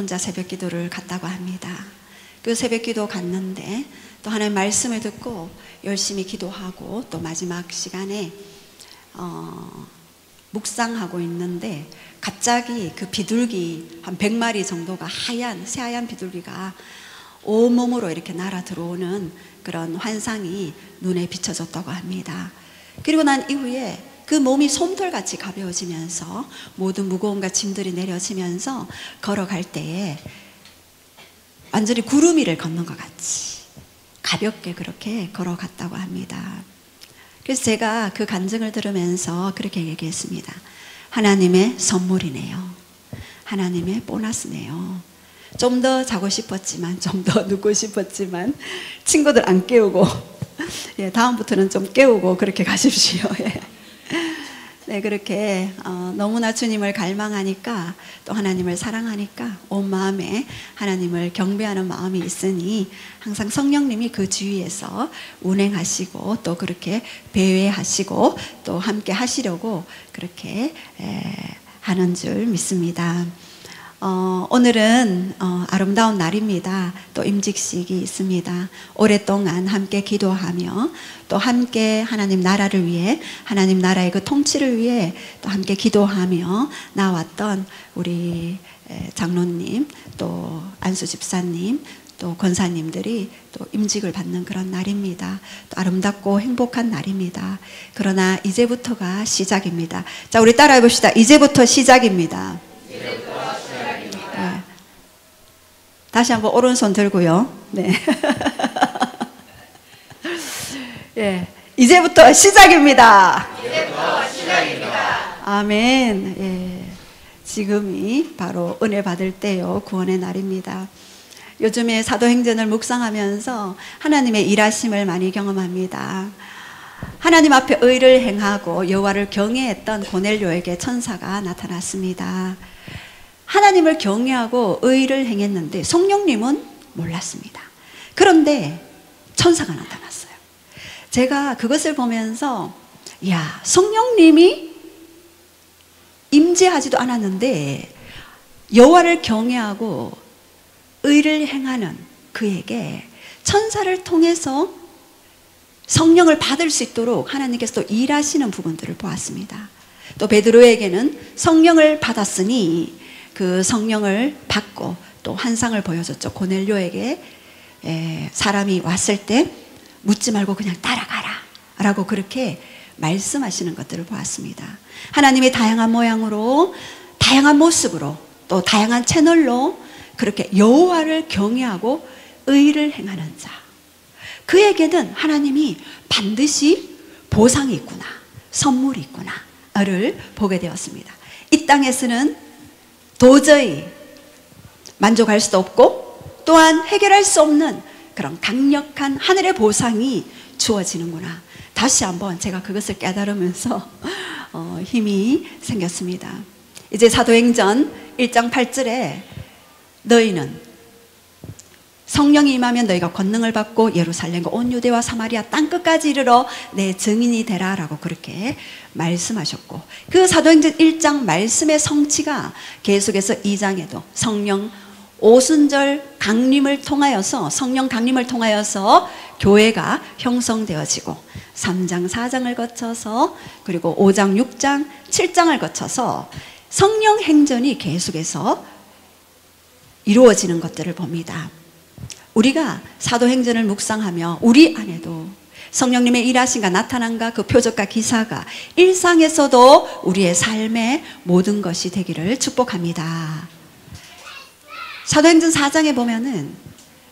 혼자 새벽 기도를 갔다고 합니다. 그 새벽 기도 갔는데 또 하나님 말씀을 듣고 열심히 기도하고 또 마지막 시간에 묵상하고 있는데 갑자기 그 비둘기 한 100마리 정도가 새하얀 비둘기가 온몸으로 이렇게 날아 들어오는 그런 환상이 눈에 비춰졌다고 합니다. 그리고 난 이후에 그 몸이 솜털같이 가벼워지면서 모든 무거움과 짐들이 내려지면서 걸어갈 때에 완전히 구름 위를 걷는 것 같이 가볍게 그렇게 걸어갔다고 합니다. 그래서 제가 그 간증을 들으면서 그렇게 얘기했습니다. 하나님의 선물이네요. 하나님의 보너스네요. 좀 더 자고 싶었지만, 좀 더 눕고 싶었지만 친구들 안 깨우고 예, 다음부터는 좀 깨우고 그렇게 가십시오. 예. 네, 그렇게 너무나 주님을 갈망하니까 또 하나님을 사랑하니까 온 마음에 하나님을 경배하는 마음이 있으니 항상 성령님이 그 주위에서 운행하시고 또 그렇게 배회하시고 또 함께 하시려고 그렇게 하는 줄 믿습니다. 오늘은 아름다운 날입니다. 또 임직식이 있습니다. 오랫동안 함께 기도하며 또 함께 하나님 나라를 위해, 하나님 나라의 그 통치를 위해 또 함께 기도하며 나왔던 우리 장로님, 또 안수 집사님, 또 권사님들이 또 임직을 받는 그런 날입니다. 또 아름답고 행복한 날입니다. 그러나 이제부터가 시작입니다. 자, 우리 따라해 봅시다. 이제부터 시작입니다. 네. 다시 한번 오른손 들고요. 네. 예, 이제부터 시작입니다. 이제부터 시작입니다. 아멘. 예, 지금이 바로 은혜 받을 때요, 구원의 날입니다. 요즘에 사도행전을 묵상하면서 하나님의 일하심을 많이 경험합니다. 하나님 앞에 의를 행하고 여호와를 경외했던 고넬료에게 천사가 나타났습니다. 하나님을 경외하고 의를 행했는데 성령님은 몰랐습니다. 그런데 천사가 나타났어요. 제가 그것을 보면서 야, 성령님이 임재하지도 않았는데 여호와를 경외하고 의를 행하는 그에게 천사를 통해서 성령을 받을 수 있도록 하나님께서 또 일하시는 부분들을 보았습니다. 또 베드로에게는 성령을 받았으니 그 성령을 받고 또 환상을 보여줬죠. 고넬료에게 사람이 왔을 때 묻지 말고 그냥 따라가라 라고 그렇게 말씀하시는 것들을 보았습니다. 하나님의 다양한 모양으로, 다양한 모습으로, 또 다양한 채널로 그렇게 여호와를 경외하고 의를 행하는 자, 그에게는 하나님이 반드시 보상이 있구나, 선물이 있구나를 보게 되었습니다. 이 땅에서는 도저히 만족할 수도 없고 또한 해결할 수 없는 그런 강력한 하늘의 보상이 주어지는구나. 다시 한번 제가 그것을 깨달으면서 힘이 생겼습니다. 이제 사도행전 1장 8절에 너희는 성령이 임하면 너희가 권능을 받고 예루살렘과 온 유대와 사마리아 땅끝까지 이르러 내 증인이 되라 라고 그렇게 말씀하셨고, 그 사도행전 1장 말씀의 성취가 계속해서 2장에도 성령 오순절 강림을 통하여서, 성령 강림을 통하여서 교회가 형성되어지고 3장 4장을 거쳐서 그리고 5장 6장 7장을 거쳐서 성령 행전이 계속해서 이루어지는 것들을 봅니다. 우리가 사도행전을 묵상하며 우리 안에도 성령님의 일하심과 나타남과 그 표적과 기사가 일상에서도 우리의 삶의 모든 것이 되기를 축복합니다. 사도행전 4장에 보면은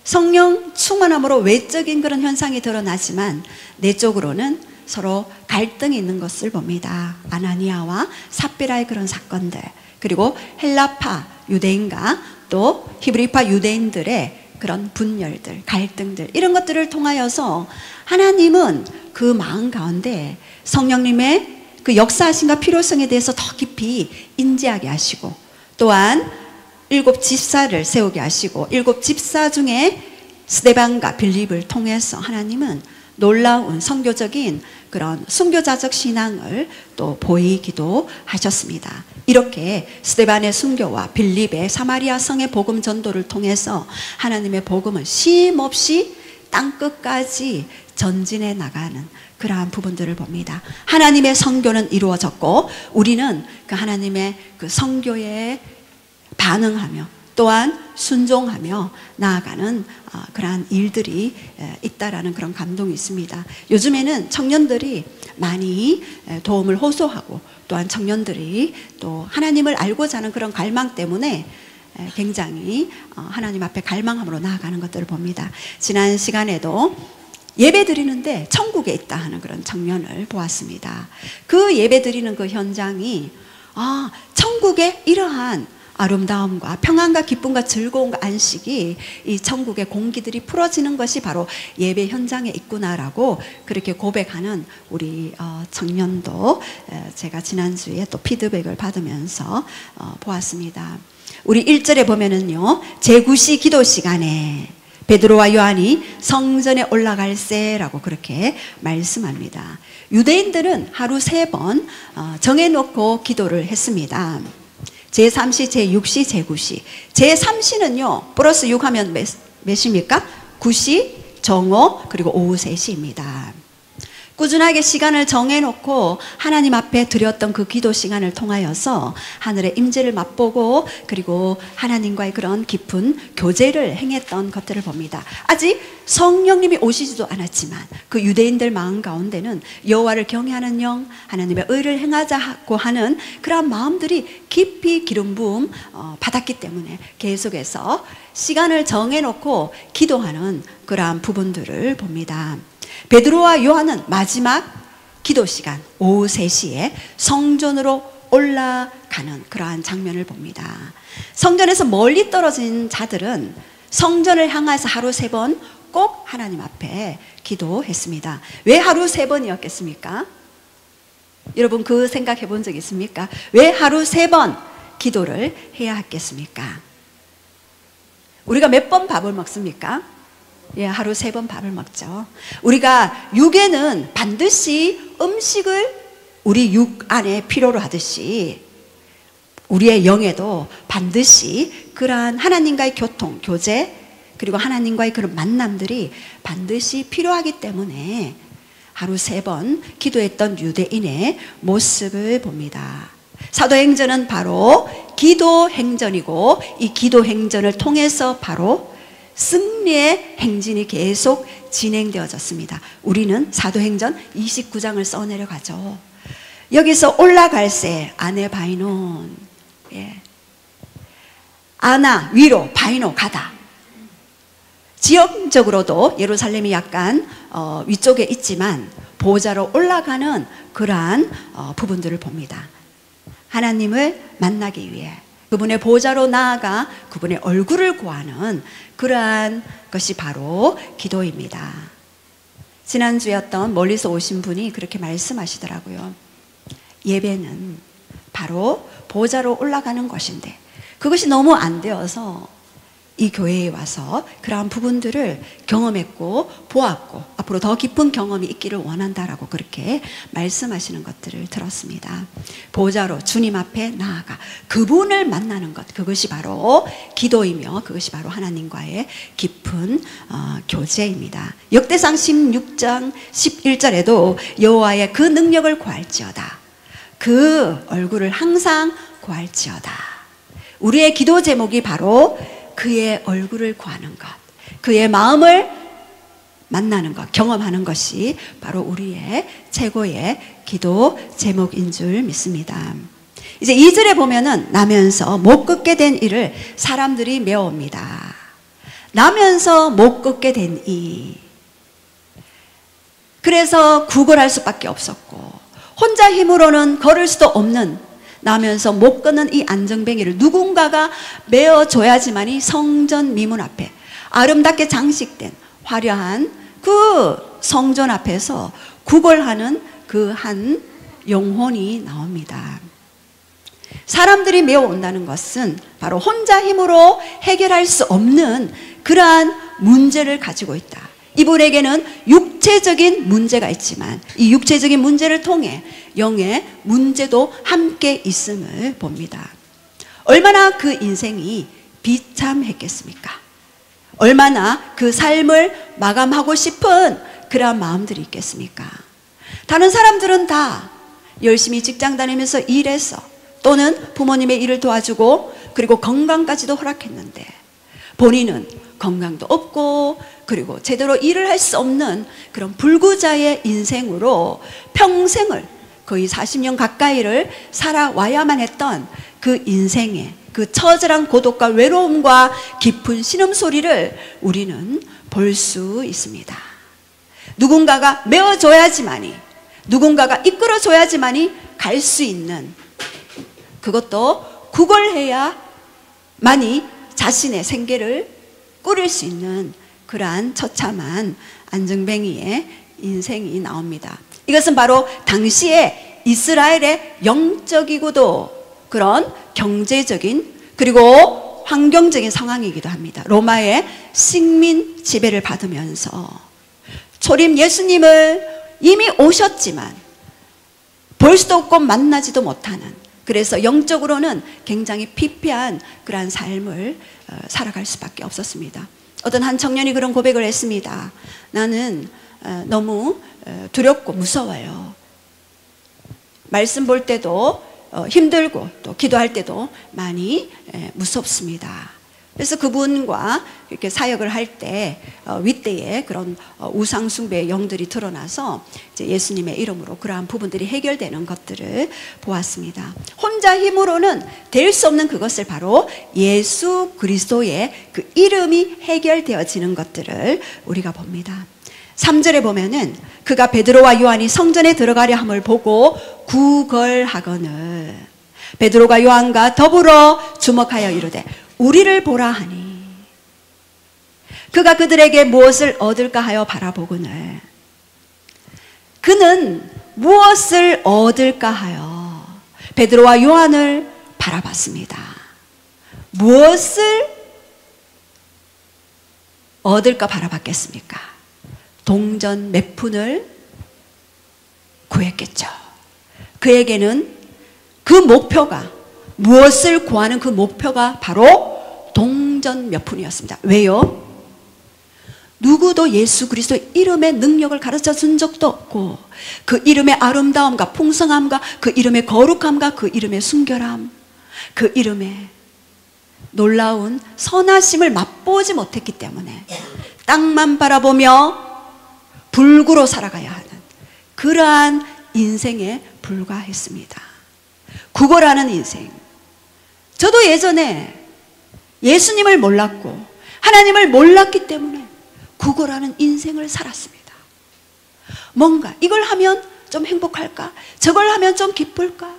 성령 충만함으로 외적인 그런 현상이 드러나지만 내적으로는 서로 갈등이 있는 것을 봅니다. 아나니아와 삽비라의 그런 사건들, 그리고 헬라파 유대인과 또 히브리파 유대인들의 그런 분열들, 갈등들, 이런 것들을 통하여서 하나님은 그 마음 가운데 성령님의 그 역사하심과 필요성에 대해서 더 깊이 인지하게 하시고, 또한 7 집사를 세우게 하시고 7 집사 중에 스데반과 빌립을 통해서 하나님은 놀라운 선교적인 그런 순교자적 신앙을 또 보이기도 하셨습니다. 이렇게 스데반의 순교와 빌립의 사마리아 성의 복음 전도를 통해서 하나님의 복음은 쉼없이 땅끝까지 전진해 나가는 그러한 부분들을 봅니다. 하나님의 선교는 이루어졌고 우리는 그 하나님의 그 선교에 반응하며 또한 순종하며 나아가는 그러한 일들이 있다라는 그런 감동이 있습니다. 요즘에는 청년들이 많이 도움을 호소하고 또한 청년들이 또 하나님을 알고자 하는 그런 갈망 때문에 굉장히 하나님 앞에 갈망함으로 나아가는 것들을 봅니다. 지난 시간에도 예배 드리는데 천국에 있다 하는 그런 장면을 보았습니다. 그 예배 드리는 그 현장이 천국의 이러한 아름다움과 평안과 기쁨과 즐거움과 안식이 이 천국의 공기들이 풀어지는 것이 바로 예배 현장에 있구나라고 그렇게 고백하는 우리 청년도 제가 지난주에 또 피드백을 받으면서 보았습니다. 우리 1절에 보면은요, 제9시 기도 시간에 베드로와 요한이 성전에 올라갈세라고 그렇게 말씀합니다. 유대인들은 하루 3번 정해놓고 기도를 했습니다. 제3시, 제6시, 제9시. 제3시는요, 플러스 6 하면 몇입니까? 9시, 정오, 그리고 오후 3시입니다. 꾸준하게 시간을 정해놓고 하나님 앞에 드렸던 그 기도 시간을 통하여서 하늘의 임재를 맛보고 그리고 하나님과의 그런 깊은 교제를 행했던 것들을 봅니다. 아직 성령님이 오시지도 않았지만 그 유대인들 마음 가운데는 여호와를 경외하는 영, 하나님의 의를 행하자고 하는 그런 마음들이 깊이 기름 부음 받았기 때문에 계속해서 시간을 정해놓고 기도하는 그러한 부분들을 봅니다. 베드로와 요한은 마지막 기도 시간 오후 3시에 성전으로 올라가는 그러한 장면을 봅니다. 성전에서 멀리 떨어진 자들은 성전을 향해서 하루 3번 꼭 하나님 앞에 기도했습니다. 왜 하루 3번이었겠습니까? 여러분 그 생각해 본 적 있습니까? 왜 하루 3번 기도를 해야 했겠습니까? 우리가 몇 번 밥을 먹습니까? 예, 하루 3번 밥을 먹죠. 우리가 육에는 반드시 음식을 우리 육 안에 필요로 하듯이 우리의 영에도 반드시 그러한 하나님과의 교통, 교제 그리고 하나님과의 그런 만남들이 반드시 필요하기 때문에 하루 3번 기도했던 유대인의 모습을 봅니다. 사도행전은 바로 기도행전이고 이 기도행전을 통해서 바로 승리의 행진이 계속 진행되어졌습니다. 우리는 사도행전 29장을 써내려가죠. 여기서 올라갈세 아네 바이논, 예. 아나 위로 바이노 가다. 지역적으로도 예루살렘이 약간 위쪽에 있지만 보좌로 올라가는 그러한 부분들을 봅니다. 하나님을 만나기 위해 그분의 보좌로 나아가 그분의 얼굴을 구하는 그러한 것이 바로 기도입니다. 지난주였던 멀리서 오신 분이 그렇게 말씀하시더라고요. 예배는 바로 보좌로 올라가는 것인데 그것이 너무 안 되어서 이 교회에 와서 그러한 부분들을 경험했고 보았고 앞으로 더 깊은 경험이 있기를 원한다라고 그렇게 말씀하시는 것들을 들었습니다. 보좌로 주님 앞에 나아가 그분을 만나는 것, 그것이 바로 기도이며 그것이 바로 하나님과의 깊은 교제입니다. 역대상 16장 11절에도 여호와의 그 능력을 구할지어다. 그 얼굴을 항상 구할지어다. 우리의 기도 제목이 바로 그의 얼굴을 구하는 것, 그의 마음을 만나는 것, 경험하는 것이 바로 우리의 최고의 기도 제목인 줄 믿습니다. 이제 2절에 보면은 나면서 못 걷게 된 이를 사람들이 메옵니다. 나면서 못 걷게 된 이. 그래서 구걸할 수밖에 없었고 혼자 힘으로는 걸을 수도 없는 나면서 못 걷는 이 안정뱅이를 누군가가 메어줘야지만이 성전 미문 앞에 아름답게 장식된 화려한 그 성전 앞에서 구걸하는 그 한 영혼이 나옵니다. 사람들이 메어온다는 것은 바로 혼자 힘으로 해결할 수 없는 그러한 문제를 가지고 있다. 이분에게는 육체적인 문제가 있지만 이 육체적인 문제를 통해 영의 문제도 함께 있음을 봅니다. 얼마나 그 인생이 비참했겠습니까? 얼마나 그 삶을 마감하고 싶은 그러한 마음들이 있겠습니까? 다른 사람들은 다 열심히 직장 다니면서 일해서 또는 부모님의 일을 도와주고 그리고 건강까지도 허락했는데 본인은 건강도 없고 그리고 제대로 일을 할 수 없는 그런 불구자의 인생으로 평생을 거의 40년 가까이를 살아와야만 했던 그 인생의 그 처절한 고독과 외로움과 깊은 신음소리를 우리는 볼 수 있습니다. 누군가가 메워줘야지만이, 누군가가 이끌어줘야지만이 갈 수 있는, 그것도 구걸해야만이 자신의 생계를 꾸릴 수 있는 그러한 처참한 안증뱅이의 인생이 나옵니다. 이것은 바로 당시에 이스라엘의 영적이고도 그런 경제적인 그리고 환경적인 상황이기도 합니다. 로마의 식민 지배를 받으면서 초림 예수님을 이미 오셨지만 볼 수도 없고 만나지도 못하는, 그래서 영적으로는 굉장히 피폐한 그러한 삶을 살아갈 수밖에 없었습니다. 어떤 한 청년이 그런 고백을 했습니다. 나는 너무 두렵고 무서워요. 말씀 볼 때도 힘들고 또 기도할 때도 많이 무섭습니다. 그래서 그분과 이렇게 사역을 할 때 윗대에 그런 우상숭배의 영들이 드러나서 이제 예수님의 이름으로 그러한 부분들이 해결되는 것들을 보았습니다. 혼자 힘으로는 될 수 없는 그것을 바로 예수 그리스도의 그 이름이 해결되어지는 것들을 우리가 봅니다. 3절에 보면은 그가 베드로와 요한이 성전에 들어가려 함을 보고 구걸하거늘 베드로가 요한과 더불어 주목하여 이르되 우리를 보라 하니 그가 그들에게 무엇을 얻을까 하여 바라보거늘 그는 무엇을 얻을까 하여 베드로와 요한을 바라봤습니다. 무엇을 얻을까 바라봤겠습니까? 동전 몇 푼을 구했겠죠. 그에게는 그 목표가, 무엇을 구하는 그 목표가 바로 동전 몇 푼이었습니다. 왜요? 누구도 예수 그리스도의 이름의 능력을 가르쳐 준 적도 없고 그 이름의 아름다움과 풍성함과 그 이름의 거룩함과 그 이름의 순결함, 그 이름의 놀라운 선하심을 맛보지 못했기 때문에 땅만 바라보며 불구로 살아가야 하는 그러한 인생에 불과했습니다. 구걸하는 인생. 저도 예전에 예수님을 몰랐고 하나님을 몰랐기 때문에 구걸하는 인생을 살았습니다. 뭔가 이걸 하면 좀 행복할까? 저걸 하면 좀 기쁠까?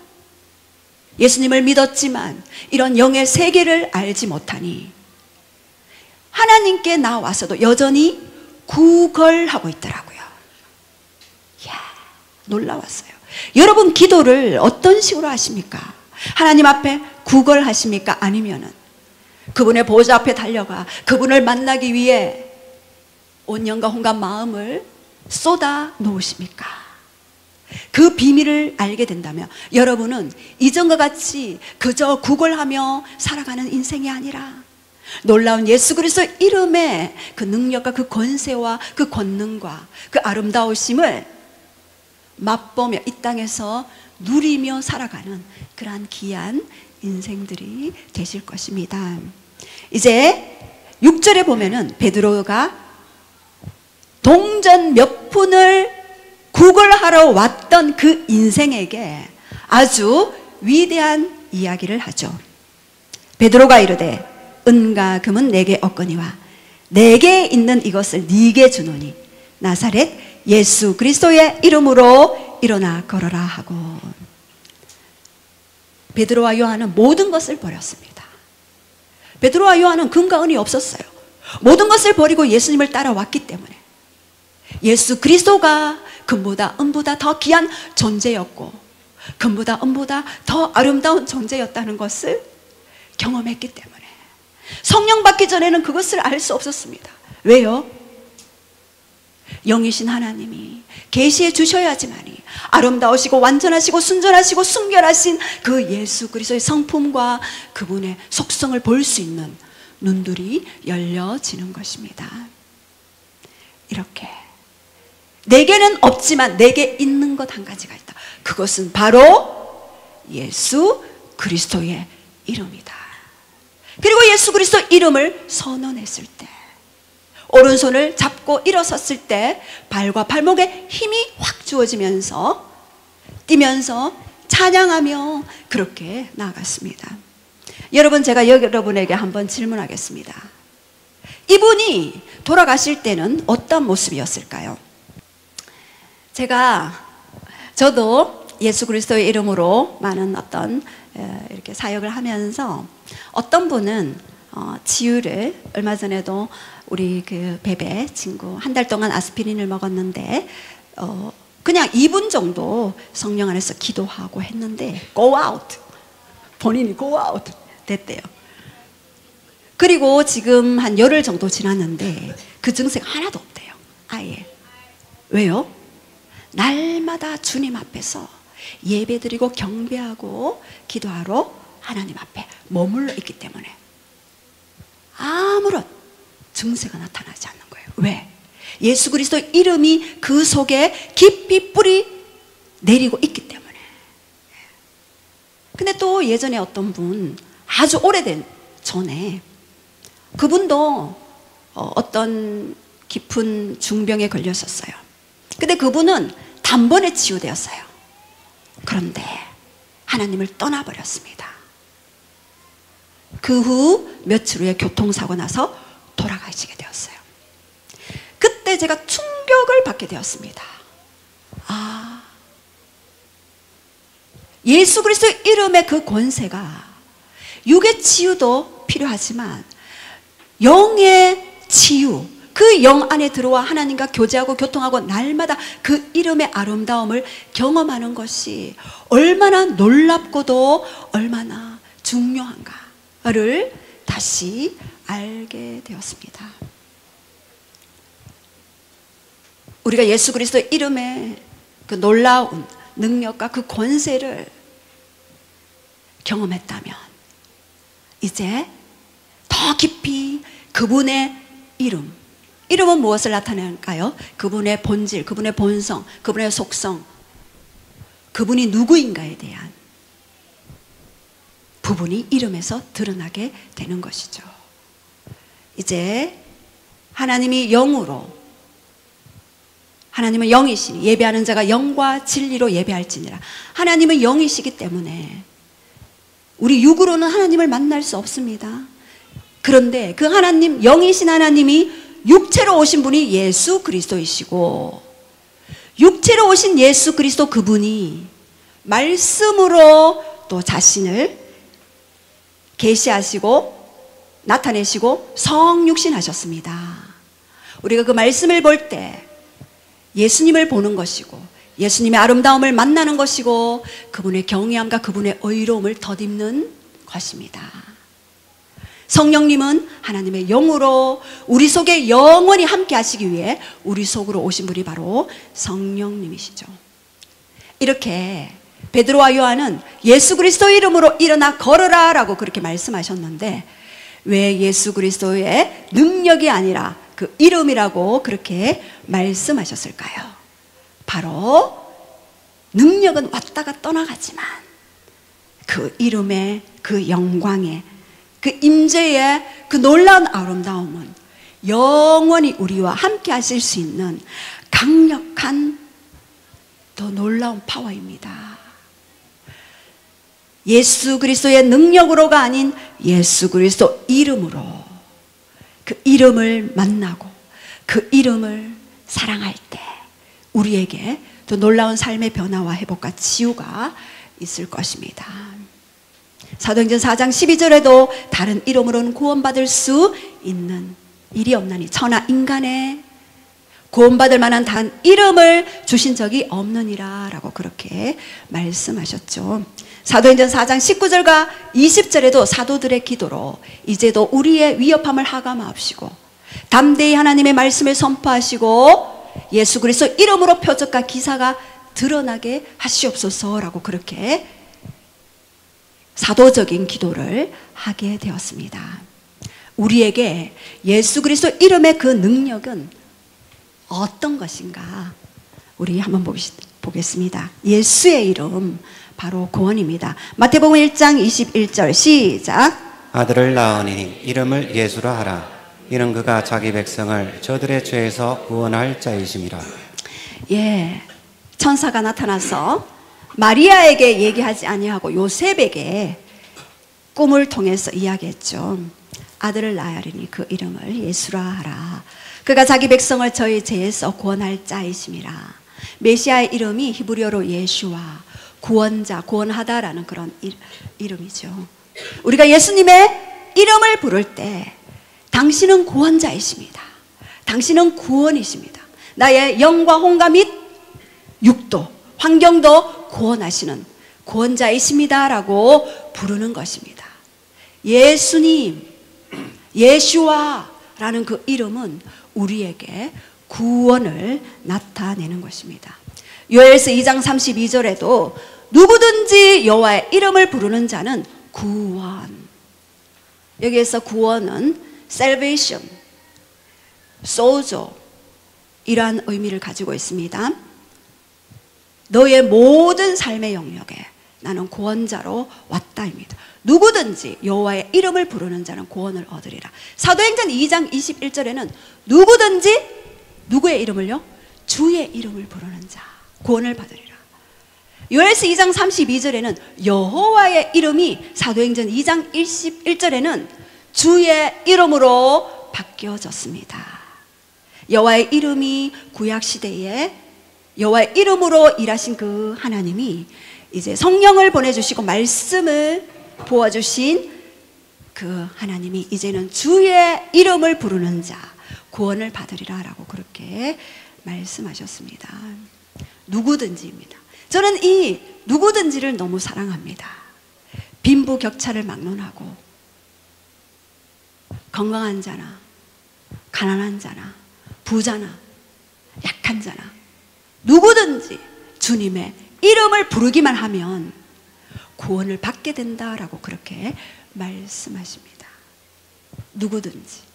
예수님을 믿었지만 이런 영의 세계를 알지 못하니 하나님께 나와서도 여전히 구걸하고 있더라고요. 이야, 놀라웠어요. 여러분 기도를 어떤 식으로 하십니까? 하나님 앞에 구걸하십니까? 아니면은 그분의 보좌 앞에 달려가 그분을 만나기 위해 온 영과 혼과 마음을 쏟아 놓으십니까? 그 비밀을 알게 된다면 여러분은 이전과 같이 그저 구걸하며 살아가는 인생이 아니라 놀라운 예수 그리스도 이름의 그 능력과 그 권세와 그 권능과 그 아름다우심을 맛보며 이 땅에서 누리며 살아가는 그러한 귀한 인생들이 되실 것입니다. 이제 6절에 보면은 베드로가 동전 몇 푼을 구걸하러 왔던 그 인생에게 아주 위대한 이야기를 하죠. 베드로가 이르되 은과 금은 내게 없거니와 내게 있는 이것을 네게 주노니 나사렛 예수 그리스도의 이름으로 일어나 걸어라 하고 베드로와 요한은 모든 것을 버렸습니다. 베드로와 요한은 금과 은이 없었어요. 모든 것을 버리고 예수님을 따라왔기 때문에 예수 그리스도가 금보다 은보다 더 귀한 존재였고 금보다 은보다 더 아름다운 존재였다는 것을 경험했기 때문에 성령 받기 전에는 그것을 알 수 없었습니다. 왜요? 영이신 하나님이 계시해 주셔야지만이 아름다우시고 완전하시고 순전하시고 순결하신 그 예수 그리스도의 성품과 그분의 속성을 볼 수 있는 눈들이 열려지는 것입니다. 이렇게 내게는 없지만 내게 있는 것 한 가지가 있다. 그것은 바로 예수 그리스도의 이름이다. 그리고 예수 그리스도 이름을 선언했을 때, 오른손을 잡고 일어섰을 때 발과 발목에 힘이 확 주어지면서 뛰면서 찬양하며 그렇게 나아갔습니다. 여러분, 제가 여러분에게 한번 질문하겠습니다. 이분이 돌아가실 때는 어떤 모습이었을까요? 저도 예수 그리스도의 이름으로 많은 어떤 이렇게 사역을 하면서 어떤 분은 치유를, 얼마 전에도 우리 그 베베 친구 한 달 동안 아스피린을 먹었는데 그냥 2분 정도 성령 안에서 기도하고 했는데 go out, 본인이 go out 됐대요. 그리고 지금 한 열흘 정도 지났는데 그 증세가 하나도 없대요. 아예. 왜요? 날마다 주님 앞에서 예배드리고 경배하고 기도하러 하나님 앞에 머물러 있기 때문에 아무런 증세가 나타나지 않는 거예요. 왜? 예수 그리스도 이름이 그 속에 깊이 뿌리 내리고 있기 때문에. 근데 또 예전에 어떤 분, 아주 오래된 전에 그분도 어떤 깊은 중병에 걸렸었어요. 근데 그분은 단번에 치유되었어요. 그런데 하나님을 떠나버렸습니다. 그 후 며칠 후에 교통사고 나서 돌아가시게 되었어요. 그때 제가 충격을 받게 되었습니다. 아, 예수 그리스도의 이름의 그 권세가 육의 치유도 필요하지만 영의 치유, 그 영 안에 들어와 하나님과 교제하고 교통하고 날마다 그 이름의 아름다움을 경험하는 것이 얼마나 놀랍고도 얼마나 중요한가를 다시 알게 되었습니다. 우리가 예수 그리스도의 이름의 그 놀라운 능력과 그 권세를 경험했다면 이제 더 깊이 그분의 이름은 무엇을 나타낼까요? 그분의 본질, 그분의 본성, 그분의 속성, 그분이 누구인가에 대한 부분이 이름에서 드러나게 되는 것이죠. 이제 하나님이 영으로, 하나님은 영이시니 예배하는 자가 영과 진리로 예배할지니라. 하나님은 영이시기 때문에 우리 육으로는 하나님을 만날 수 없습니다. 그런데 그 하나님, 영이신 하나님이 육체로 오신 분이 예수 그리스도이시고, 육체로 오신 예수 그리스도 그분이 말씀으로 또 자신을 계시하시고 나타내시고 성육신하셨습니다. 우리가 그 말씀을 볼 때 예수님을 보는 것이고 예수님의 아름다움을 만나는 것이고 그분의 경외함과 그분의 의로움을 덧입는 것입니다. 성령님은 하나님의 영으로 우리 속에 영원히 함께 하시기 위해 우리 속으로 오신 분이 바로 성령님이시죠. 이렇게 베드로와 요한은 예수 그리스도의 이름으로 일어나 걸어라 라고 그렇게 말씀하셨는데 왜 예수 그리스도의 능력이 아니라 그 이름이라고 그렇게 말씀하셨을까요? 바로 능력은 왔다가 떠나가지만 그 이름의 그 영광의 그 임재의 그 놀라운 아름다움은 영원히 우리와 함께 하실 수 있는 강력한 더 놀라운 파워입니다. 예수 그리스도의 능력으로가 아닌 예수 그리스도 이름으로 그 이름을 만나고 그 이름을 사랑할 때 우리에게 또 놀라운 삶의 변화와 회복과 치유가 있을 것입니다. 사도행전 4장 12절에도 다른 이름으로는 구원받을 수 있는 일이 없나니 천하 인간의 구원받을 만한 단 이름을 주신 적이 없느니라 라고 그렇게 말씀하셨죠. 사도행전 4장 19절과 20절에도 사도들의 기도로 이제도 우리의 위협함을 하감하옵시고 담대히 하나님의 말씀을 선포하시고 예수 그리스도 이름으로 표적과 기사가 드러나게 하시옵소서라고 그렇게 사도적인 기도를 하게 되었습니다. 우리에게 예수 그리스도 이름의 그 능력은 어떤 것인가? 우리 한번 보겠습니다. 예수의 이름 바로 구원입니다. 마태복음 1장 21절 시작. 아들을 낳으니 이름을 예수라 하라. 이는 그가 자기 백성을 저들의 죄에서 구원할 자이심이라. 예, 천사가 나타나서 마리아에게 얘기하지 아니하고 요셉에게 꿈을 통해서 이야기했죠. 아들을 낳으리니 그 이름을 예수라 하라. 그가 자기 백성을 저희 죄에서 구원할 자이심이라. 메시아의 이름이 히브리어로 예슈와, 구원자, 구원하다라는 그런 이름이죠. 우리가 예수님의 이름을 부를 때 당신은 구원자이십니다. 당신은 구원이십니다. 나의 영과 혼과 및 육도, 환경도 구원하시는 구원자이십니다 라고 부르는 것입니다. 예수님, 예슈와라는 그 이름은 우리에게 구원을 나타내는 것입니다. 요엘서 2장 32절에도 누구든지 여호와의 이름을 부르는 자는 구원. 여기에서 구원은 salvation, sozo 이러한 의미를 가지고 있습니다. 너의 모든 삶의 영역에 나는 구원자로 왔다입니다. 누구든지 여호와의 이름을 부르는 자는 구원을 얻으리라. 사도행전 2장 21절에는 누구든지 누구의 이름을요? 주의 이름을 부르는 자 구원을 받으리라. 요엘서 2장 32절에는 여호와의 이름이 사도행전 2장 21절에는 주의 이름으로 바뀌어졌습니다. 여호와의 이름이 구약시대에 여호와의 이름으로 일하신 그 하나님이 이제 성령을 보내주시고 말씀을 부어주신 그 하나님이 이제는 주의 이름을 부르는 자 구원을 받으리라 라고 그렇게 말씀하셨습니다. 누구든지입니다. 저는 이 누구든지를 너무 사랑합니다. 빈부격차를 막론하고 건강한 자나 가난한 자나 부자나 약한 자나 누구든지 주님의 이름을 부르기만 하면 구원을 받게 된다라고 그렇게 말씀하십니다. 누구든지.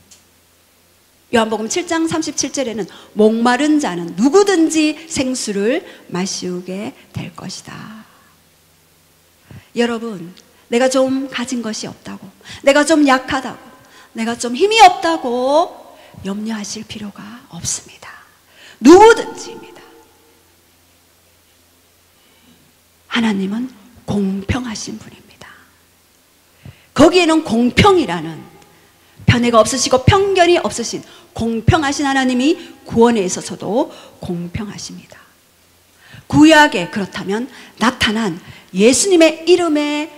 요한복음 7장 37절에는 목마른 자는 누구든지 생수를 마시게 될 것이다. 여러분, 내가 좀 가진 것이 없다고, 내가 좀 약하다고, 내가 좀 힘이 없다고 염려하실 필요가 없습니다. 누구든지입니다. 하나님은 공평하신 분입니다. 거기에는 공평이라는 편애가 없으시고 편견이 없으신 공평하신 하나님이 구원에 있어서도 공평하십니다. 구약에 그렇다면 나타난 예수님의 이름에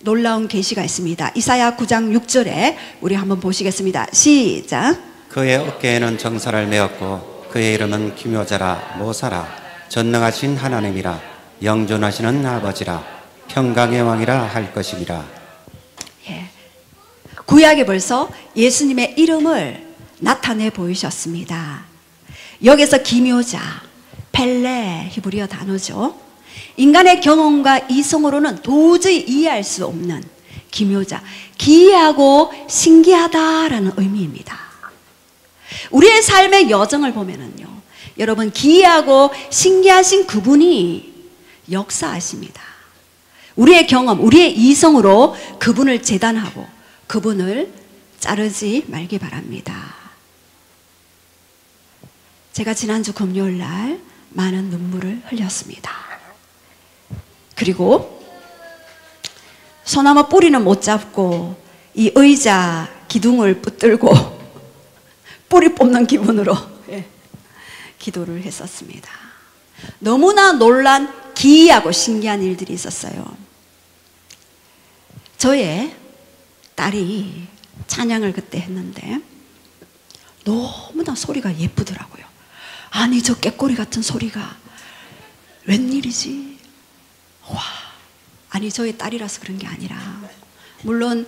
놀라운 계시가 있습니다. 이사야 9장 6절에 우리 한번 보시겠습니다. 시작. 그의 어깨에는 정사를 메었고 그의 이름은 기묘자라 모사라 전능하신 하나님이라 영존하시는 아버지라 평강의 왕이라 할 것이니라. 예. 구약에 벌써 예수님의 이름을 나타내 보이셨습니다. 여기서 기묘자, 펠레 히브리어 단어죠. 인간의 경험과 이성으로는 도저히 이해할 수 없는 기묘자, 기이하고 신기하다라는 의미입니다. 우리의 삶의 여정을 보면은요, 여러분 기이하고 신기하신 그분이 역사하십니다. 우리의 경험, 우리의 이성으로 그분을 재단하고 그분을 자르지 말기 바랍니다. 제가 지난주 금요일 날 많은 눈물을 흘렸습니다. 그리고 소나무 뿌리는 못 잡고 이 의자 기둥을 붙들고 뿌리 뽑는 기분으로 기도를 했었습니다. 너무나 놀란 기이하고 신기한 일들이 있었어요. 저의 딸이 찬양을 그때 했는데 너무나 소리가 예쁘더라고요. 아니 저 꾀꼬리 같은 소리가 웬일이지? 와, 아니 저의 딸이라서 그런 게 아니라 물론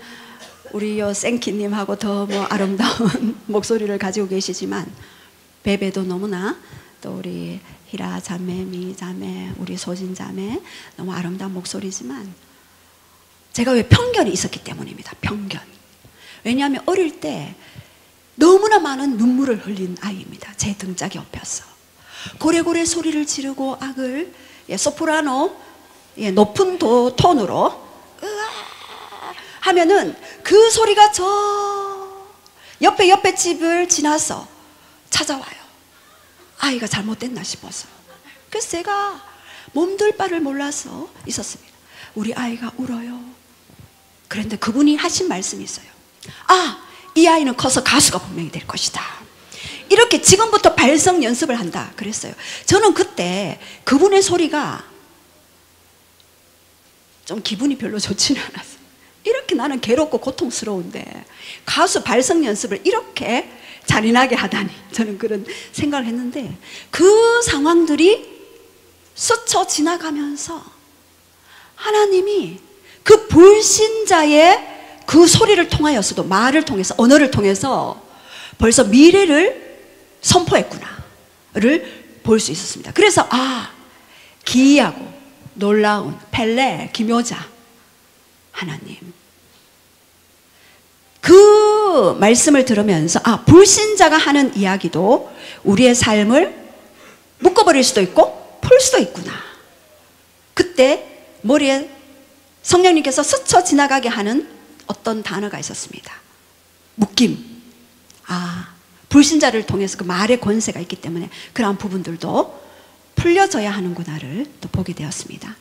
우리 생키님하고 더 뭐 아름다운 목소리를 가지고 계시지만 베베도 너무나 또 우리 희라 자매, 미 자매, 우리 소진 자매 너무 아름다운 목소리지만 제가 왜 편견이 있었기 때문입니다. 편견. 왜냐하면 어릴 때 너무나 많은 눈물을 흘린 아이입니다. 제 등짝에 엎여서 고래고래 소리를 지르고 악을 소프라노 높은 톤으로 으아 하면은 그 소리가 저 옆에 집을 지나서 찾아와요. 아이가 잘못됐나 싶어서. 그래서 제가 몸둘 바를 몰라서 있었습니다. 우리 아이가 울어요. 그런데 그분이 하신 말씀이 있어요. 이 아이는 커서 가수가 분명히 될 것이다. 이렇게 지금부터 발성 연습을 한다 그랬어요. 저는 그때 그분의 소리가 좀 기분이 별로 좋지는 않았어요. 이렇게 나는 괴롭고 고통스러운데 가수 발성 연습을 이렇게 잔인하게 하다니, 저는 그런 생각을 했는데 그 상황들이 스쳐 지나가면서 하나님이 그 불신자의 그 소리를 통하여서도, 말을 통해서, 언어를 통해서 벌써 미래를 선포했구나를 볼 수 있었습니다. 그래서 기이하고 놀라운 펠레, 기묘자 하나님, 그 말씀을 들으면서 불신자가 하는 이야기도 우리의 삶을 묶어버릴 수도 있고 풀 수도 있구나. 그때 머리에 성령님께서 스쳐 지나가게 하는 어떤 단어가 있었습니다. 묶임. 불신자를 통해서 그 말의 권세가 있기 때문에 그러한 부분들도 풀려져야 하는구나를 또 보게 되었습니다.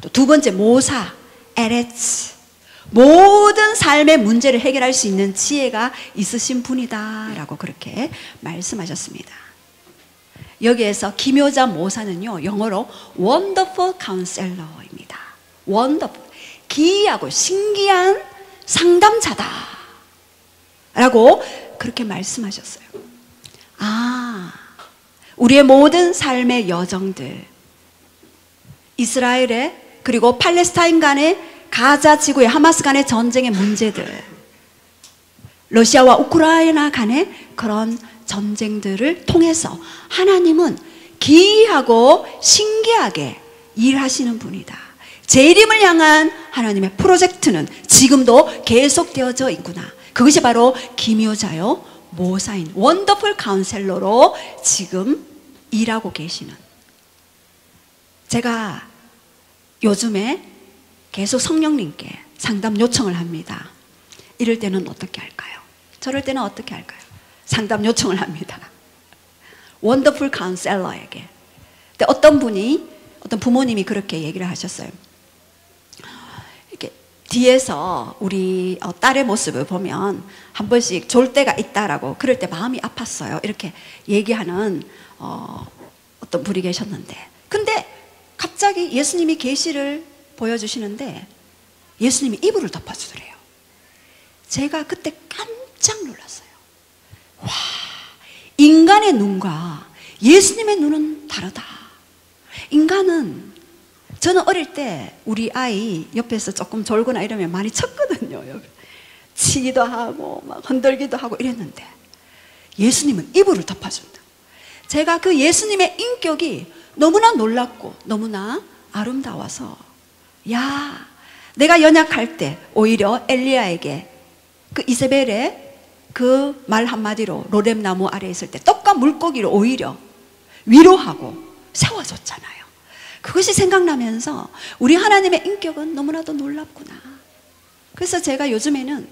또 두 번째, 모사, 에레츠. 모든 삶의 문제를 해결할 수 있는 지혜가 있으신 분이다 라고 그렇게 말씀하셨습니다. 여기에서 기묘자 모사는요, 영어로 Wonderful Counselor입니다. Wonderful, 기이하고 신기한 상담자다 라고 그렇게 말씀하셨어요. 우리의 모든 삶의 여정들, 이스라엘의 그리고 팔레스타인 간의, 가자 지구의 하마스 간의 전쟁의 문제들, 러시아와 우크라이나 간의 그런 전쟁들을 통해서 하나님은 기이하고 신기하게 일하시는 분이다. 재림을 향한 하나님의 프로젝트는 지금도 계속되어져 있구나. 그것이 바로 기묘자요 모사인 원더풀 카운셀러로 지금 일하고 계시는. 제가 요즘에 계속 성령님께 상담 요청을 합니다. 이럴 때는 어떻게 할까요? 저럴 때는 어떻게 할까요? 상담 요청을 합니다. 원더풀 카운셀러에게. 근데 어떤 부모님이 그렇게 얘기를 하셨어요. 이렇게 뒤에서 우리 딸의 모습을 보면 한 번씩 졸 때가 있다라고, 그럴 때 마음이 아팠어요. 이렇게 얘기하는 어떤 분이 계셨는데, 근데 갑자기 예수님이 계시를 보여주시는데 예수님이 이불을 덮어주더래요. 제가 그때 깜짝 놀랐어요. 와, 인간의 눈과 예수님의 눈은 다르다. 인간은, 저는 어릴 때 우리 아이 옆에서 조금 졸거나 이러면 많이 쳤거든요. 치기도 하고 막 흔들기도 하고 이랬는데 예수님은 이불을 덮어준다. 제가 그 예수님의 인격이 너무나 놀랍고 너무나 아름다워서, 야, 내가 연약할 때 오히려 엘리야에게 그 이세벨의 그 말 한마디로 로뎀나무 아래에 있을 때 떡과 물고기를 오히려 위로하고 세워줬잖아요. 그것이 생각나면서 우리 하나님의 인격은 너무나도 놀랍구나. 그래서 제가 요즘에는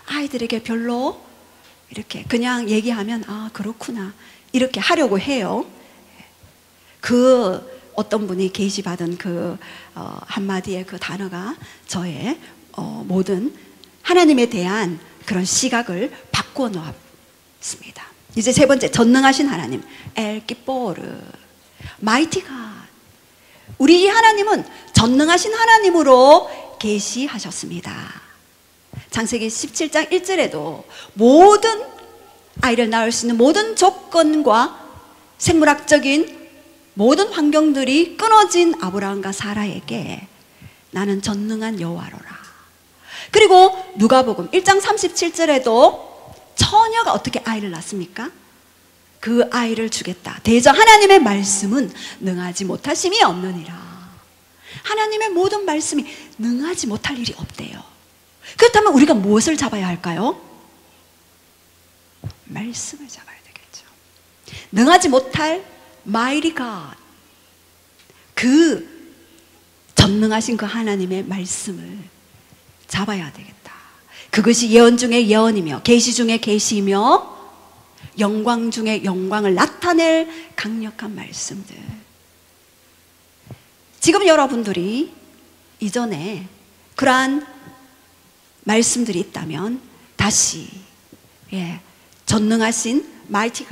아이들에게 별로 이렇게 그냥 얘기하면 그렇구나 이렇게 하려고 해요. 그 어떤 분이 게시받은 그 한마디의 그 단어가 저의 모든 하나님에 대한 그런 시각을 바꾸어 놓았습니다. 이제 세 번째, 전능하신 하나님, 엘 기뽀르, 마이티 갓. 우리 이 하나님은 전능하신 하나님으로 계시하셨습니다. 창세기 17장 1절에도 모든 아이를 낳을 수 있는 모든 조건과 생물학적인 모든 환경들이 끊어진 아브라함과 사라에게 나는 전능한 여호와로라. 그리고 누가복음 1장 37절에도 처녀가 어떻게 아이를 낳습니까? 그 아이를 주겠다. 대저 하나님의 말씀은 능하지 못하심이 없느니라. 하나님의 모든 말씀이 능하지 못할 일이 없대요. 그렇다면 우리가 무엇을 잡아야 할까요? 말씀을 잡아야 되겠죠. 능하지 못할 mighty God, 그 전능하신 그 하나님의 말씀을 잡아야 되겠다. 그것이 예언 중에 예언이며 계시 중에 계시이며 영광 중에 영광을 나타낼 강력한 말씀들. 지금 여러분들이 이전에 그러한 말씀들이 있다면 다시 전능하신 마이티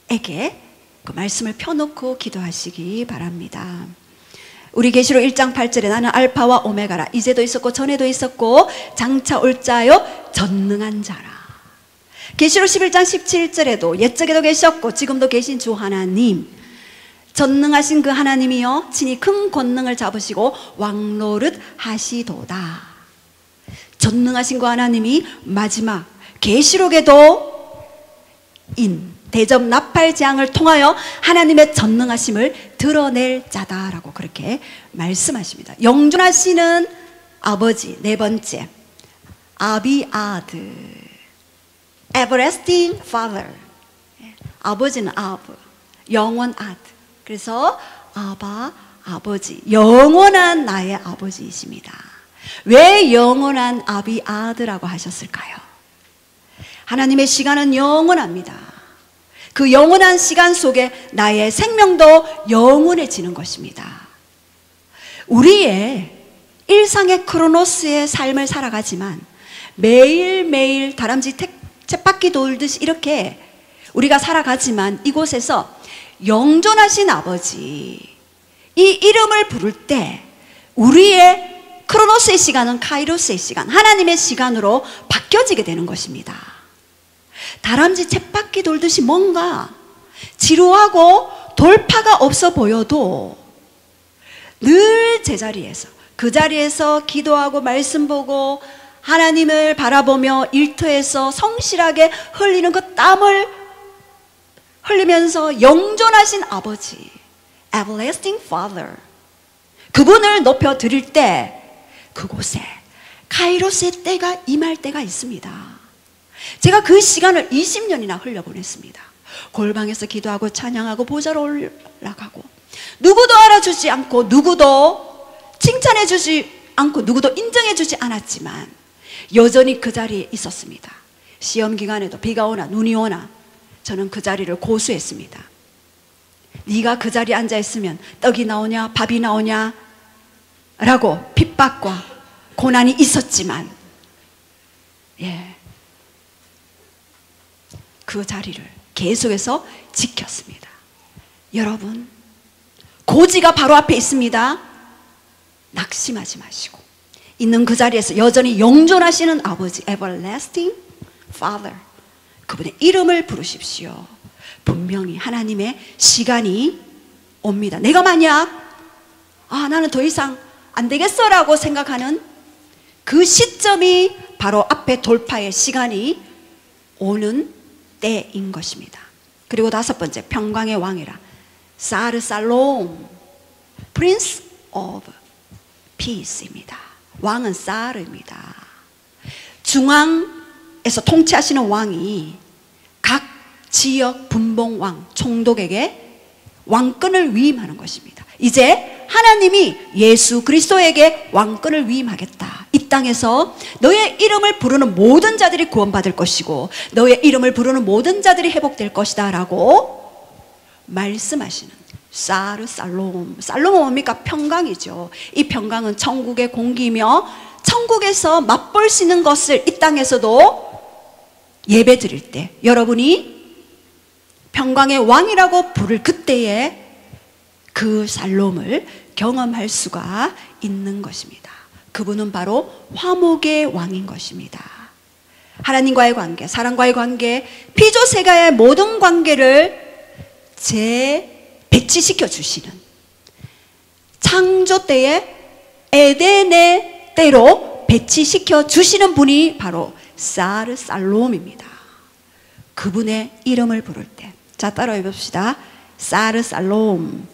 갓에게 그 말씀을 펴놓고 기도하시기 바랍니다. 우리 계시록 1장 8절에 나는 알파와 오메가라, 이제도 있었고 전에도 있었고 장차 올 자요 전능한 자라. 계시록 11장 17절에도 옛적에도 계셨고 지금도 계신 주 하나님, 전능하신 그 하나님이여 친히 큰 권능을 잡으시고 왕노릇 하시도다. 전능하신 그 하나님이 마지막 계시록에도 대접 나팔 재앙을 통하여 하나님의 전능하심을 드러낼 자다라고 그렇게 말씀하십니다. 영존하시는 아버지, 네 번째 아비아드, everlasting father. 아버지는 아브, 영원 아드. 그래서 아바, 아버지, 영원한 나의 아버지이십니다. 왜 영원한 아비아드라고 하셨을까요? 하나님의 시간은 영원합니다. 그 영원한 시간 속에 나의 생명도 영원해지는 것입니다. 우리의 일상의 크로노스의 삶을 살아가지만 매일매일 다람쥐 쳇바퀴 돌듯이 이렇게 우리가 살아가지만 이곳에서 영존하신 아버지, 이 이름을 부를 때 우리의 크로노스의 시간은 카이로스의 시간, 하나님의 시간으로 바뀌어지게 되는 것입니다. 다람쥐 쳇바퀴 돌듯이 뭔가 지루하고 돌파가 없어 보여도 늘 제자리에서, 그 자리에서 기도하고 말씀 보고 하나님을 바라보며 일터에서 성실하게 흘리는 그 땀을 흘리면서 영존하신 아버지, everlasting father, 그분을 높여 드릴 때 그곳에 카이로스의 때가 임할 때가 있습니다. 제가 그 시간을 20년이나 흘려보냈습니다. 골방에서 기도하고 찬양하고 보좌로 올라가고 누구도 알아주지 않고 누구도 칭찬해주지 않고 누구도 인정해주지 않았지만 여전히 그 자리에 있었습니다. 시험 기간에도 비가 오나 눈이 오나 저는 그 자리를 고수했습니다. 네가 그 자리에 앉아있으면 떡이 나오냐 밥이 나오냐 라고 핍박과 고난이 있었지만 그 자리를 계속해서 지켰습니다. 여러분, 고지가 바로 앞에 있습니다. 낙심하지 마시고 있는 그 자리에서 여전히 영존하시는 아버지, everlasting father, 그분의 이름을 부르십시오. 분명히 하나님의 시간이 옵니다. 내가 만약 나는 더 이상 안 되겠어 라고 생각하는 그 시점이 바로 앞에 돌파의 시간이 오는 때인 것입니다. 그리고 다섯 번째, 평강의 왕이라, 사르 살롬, Prince of Peace입니다. 왕은 사르입니다. 중앙에서 통치하시는 왕이 각 지역 분봉왕, 총독에게 왕권을 위임하는 것입니다. 이제 하나님이 예수 그리스도에게 왕권을 위임하겠다. 이 땅에서 너의 이름을 부르는 모든 자들이 구원받을 것이고 너의 이름을 부르는 모든 자들이 회복될 것이다 라고 말씀하시는 사르 살롬. 살롬은 뭡니까? 평강이죠. 이 평강은 천국의 공기며 천국에서 맛볼 수 있는 것을 이 땅에서도 예배 드릴 때 여러분이 평강의 왕이라고 부를 그때에 그 살롬을 경험할 수가 있는 것입니다. 그분은 바로 화목의 왕인 것입니다. 하나님과의 관계, 사람과의 관계, 피조세가의 모든 관계를 배치시켜 주시는, 창조 때에 에덴의 때로 배치시켜 주시는 분이 바로 사르 살롬입니다. 그분의 이름을 부를 때. 자, 따라해 봅시다. 사르살롬.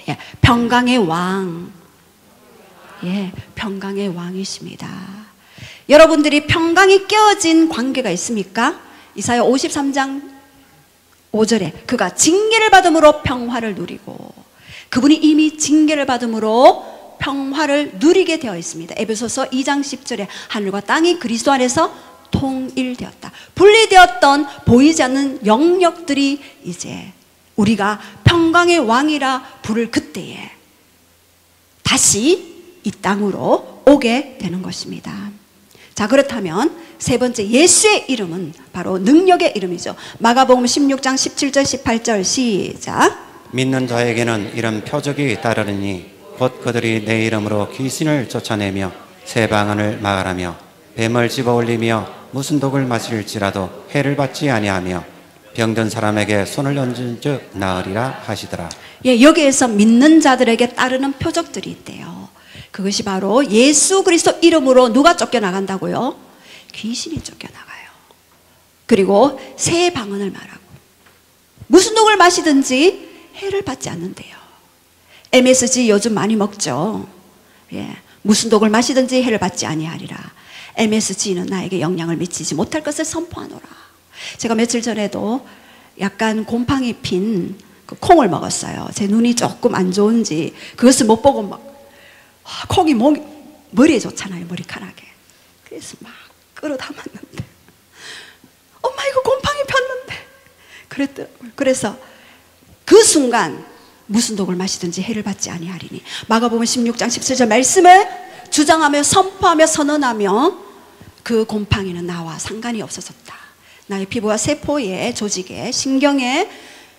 예, 평강의 왕. 예, 평강의 왕이십니다. 여러분들이 평강이 깨어진 관계가 있습니까? 이사야 53장 5절에 그가 징계를 받음으로 평화를 누리고, 그분이 이미 징계를 받음으로 평화를 누리게 되어 있습니다. 에베소서 2장 10절에 하늘과 땅이 그리스도 안에서 통일되었다. 분리되었던 보이지 않는 영역들이 이제 우리가 평강의 왕이라 부를 그때에 다시 이 땅으로 오게 되는 것입니다. 자, 그렇다면 세 번째, 예수의 이름은 바로 능력의 이름이죠. 마가복음 16장 17절 18절 시작. 믿는 자에게는 이런 표적이 따르니 곧 그들이 내 이름으로 귀신을 쫓아내며 새 방언을 말하며 뱀을 집어올리며 무슨 독을 마실지라도 해를 받지 아니하며 병든 사람에게 손을 얹은 즉 나으리라 하시더라. 예, 여기에서 믿는 자들에게 따르는 표적들이 있대요. 그것이 바로 예수 그리스도 이름으로 누가 쫓겨나간다고요? 귀신이 쫓겨나가요. 그리고 새 방언을 말하고 무슨 독을 마시든지 해를 받지 않는데요. MSG 요즘 많이 먹죠. 예, 무슨 독을 마시든지 해를 받지 아니하리라. MSG는 나에게 영향을 미치지 못할 것을 선포하노라. 제가 며칠 전에도 약간 곰팡이 핀 그 콩을 먹었어요. 제 눈이 조금 안 좋은지 그것을 못 보고 막 콩이 머리에 좋잖아요, 머리카락에. 그래서 막 끌어담았는데 엄마 이거 곰팡이 폈는데 그래서 그 순간 무슨 독을 마시든지 해를 받지 아니하리니. 마가복음 16장 17절 말씀을 주장하며 선포하며 선언하며 그 곰팡이는 나와 상관이 없어졌다. 나의 피부와 세포에 조직에 신경에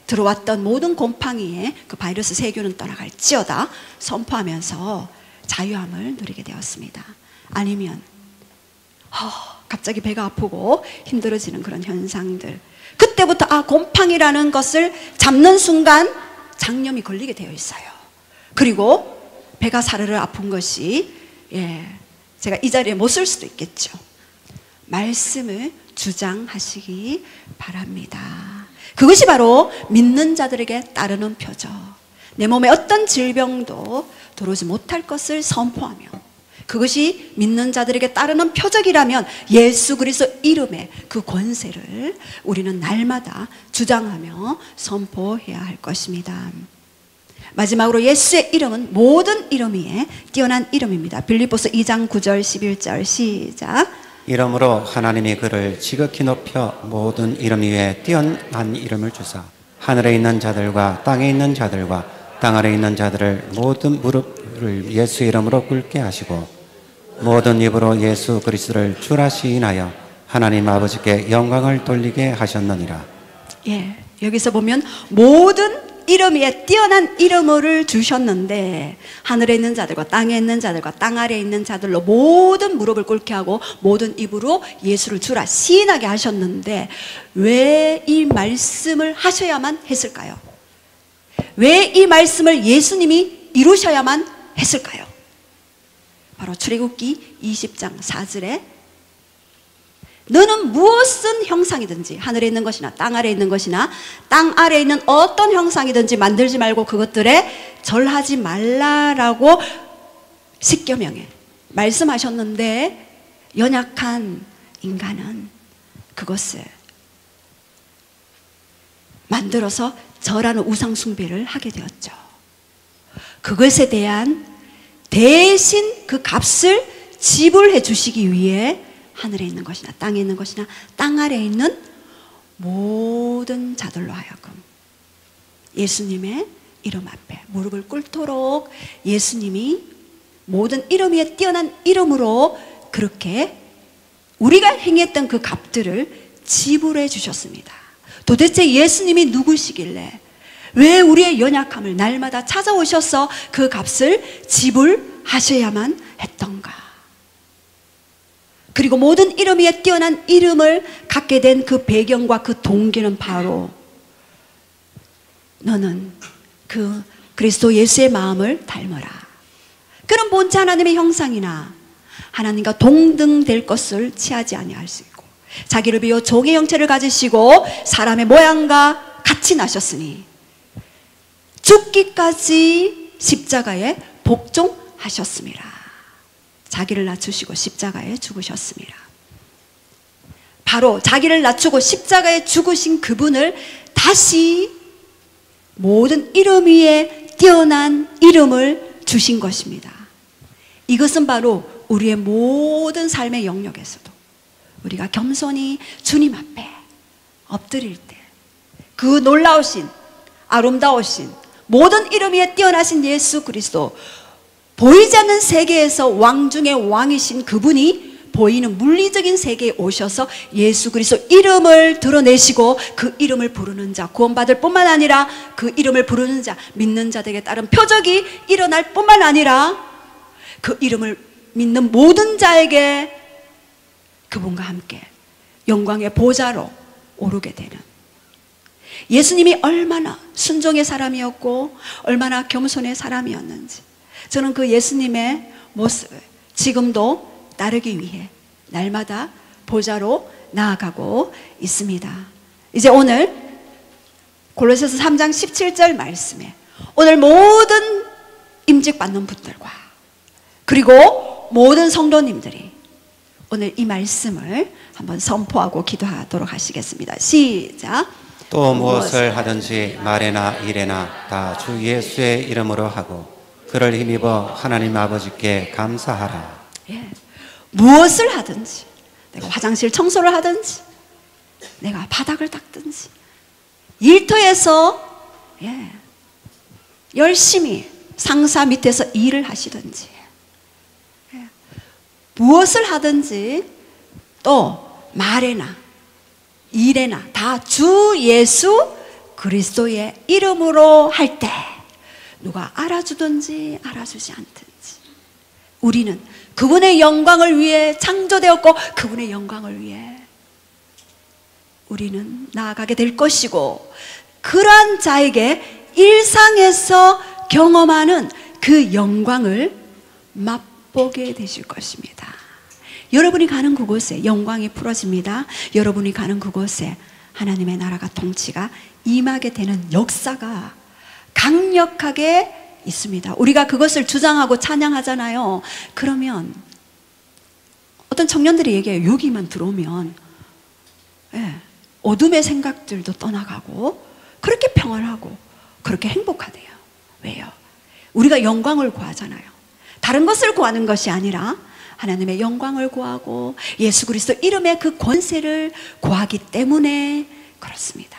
들어왔던 모든 곰팡이에 그 바이러스 세균은 떠나갈지어다 선포하면서 자유함을 누리게 되었습니다. 아니면 갑자기 배가 아프고 힘들어지는 그런 현상들, 그때부터 곰팡이라는 것을 잡는 순간 장염이 걸리게 되어 있어요. 그리고 배가 사르르 아픈 것이 제가 이 자리에 못 쓸 수도 있겠죠. 말씀을 주장하시기 바랍니다. 그것이 바로 믿는 자들에게 따르는 표적. 내 몸에 어떤 질병도 들어오지 못할 것을 선포하며, 그것이 믿는 자들에게 따르는 표적이라면 예수 그리스도 이름의 그 권세를 우리는 날마다 주장하며 선포해야 할 것입니다. 마지막으로 예수의 이름은 모든 이름 위에 뛰어난 이름입니다. 빌립보서 2장 9절 11절 시작. 이러므로 하나님이 그를 지극히 높여 모든 이름 위에 뛰어난 이름을 주사 하늘에 있는 자들과 땅에 있는 자들과 땅 아래에 있는 자들을 모든 무릎을 예수 이름으로 꿇게 하시고 모든 입으로 예수 그리스도를 주라 시인하여 하나님 아버지께 영광을 돌리게 하셨느니라. 예, 여기서 보면 모든 이름 위에 뛰어난 이름을 주셨는데 하늘에 있는 자들과 땅에 있는 자들과 땅 아래에 있는 자들로 모든 무릎을 꿇게 하고 모든 입으로 예수를 주라 시인하게 하셨는데 왜 이 말씀을 하셔야만 했을까요? 왜 이 말씀을 예수님이 이루셔야만 했을까요? 바로 출애굽기 20장 4절에 너는 무엇은 형상이든지 하늘에 있는 것이나 땅 아래에 있는 것이나 땅 아래에 있는 어떤 형상이든지 만들지 말고 그것들에 절하지 말라라고 십계명에 말씀하셨는데 연약한 인간은 그것을 만들어서 절하는 우상 숭배를 하게 되었죠. 그것에 대한 대신 그 값을 지불해 주시기 위해 하늘에 있는 것이나 땅에 있는 것이나 땅 아래에 있는 모든 자들로 하여금 예수님의 이름 앞에 무릎을 꿇도록 예수님이 모든 이름 위에 뛰어난 이름으로 그렇게 우리가 행했던 그 값들을 지불해 주셨습니다. 도대체 예수님이 누구시길래 왜 우리의 연약함을 날마다 찾아오셔서 그 값을 지불하셔야만 했던가? 그리고 모든 이름 위에 뛰어난 이름을 갖게 된 그 배경과 그 동기는 바로 너는 그 그리스도 예수의 마음을 닮아라. 그런 본체 하나님의 형상이나 하나님과 동등될 것을 취하지 아니할 수 있고 자기를 비워 종의 형체를 가지시고 사람의 모양과 같이 나셨으니 죽기까지 십자가에 복종하셨습니다. 자기를 낮추시고 십자가에 죽으셨습니다. 바로 자기를 낮추고 십자가에 죽으신 그분을 다시 모든 이름 위에 뛰어난 이름을 주신 것입니다. 이것은 바로 우리의 모든 삶의 영역에서도 우리가 겸손히 주님 앞에 엎드릴 때 그 놀라우신 아름다우신 모든 이름 위에 뛰어나신 예수 그리스도, 보이지 않는 세계에서 왕 중의 왕이신 그분이 보이는 물리적인 세계에 오셔서 예수 그리스도 이름을 드러내시고 그 이름을 부르는 자 구원받을 뿐만 아니라 그 이름을 부르는 자 믿는 자들에게 따른 표적이 일어날 뿐만 아니라 그 이름을 믿는 모든 자에게 그분과 함께 영광의 보좌로 오르게 되는, 예수님이 얼마나 순종의 사람이었고 얼마나 겸손의 사람이었는지 저는 그 예수님의 모습을 지금도 따르기 위해 날마다 보좌로 나아가고 있습니다. 이제 오늘 골로새서 3장 17절 말씀에 오늘 모든 임직받는 분들과 그리고 모든 성도님들이 오늘 이 말씀을 한번 선포하고 기도하도록 하시겠습니다. 시작. 또 무엇을 하든지 말에나 일에나 다 주 예수의 이름으로 하고 그를 힘입어 하나님 아버지께 감사하라. 예. 무엇을 하든지, 내가 화장실 청소를 하든지, 내가 바닥을 닦든지, 일터에서 열심히 상사 밑에서 일을 하시든지, 무엇을 하든지 또 말에나 일에나 다 주 예수 그리스도의 이름으로 할 때 누가 알아주든지 알아주지 않든지 우리는 그분의 영광을 위해 창조되었고 그분의 영광을 위해 우리는 나아가게 될 것이고, 그러한 자에게 일상에서 경험하는 그 영광을 맛보게 되실 것입니다. 여러분이 가는 그곳에 영광이 풀어집니다. 여러분이 가는 그곳에 하나님의 나라가 통치가 임하게 되는 역사가 강력하게 있습니다. 우리가 그것을 주장하고 찬양하잖아요. 그러면 어떤 청년들이 얘기해요. 여기만 들어오면 어둠의 생각들도 떠나가고 그렇게 평안하고 그렇게 행복하대요. 왜요? 우리가 영광을 구하잖아요. 다른 것을 구하는 것이 아니라 하나님의 영광을 구하고 예수 그리스도 이름의 그 권세를 구하기 때문에 그렇습니다.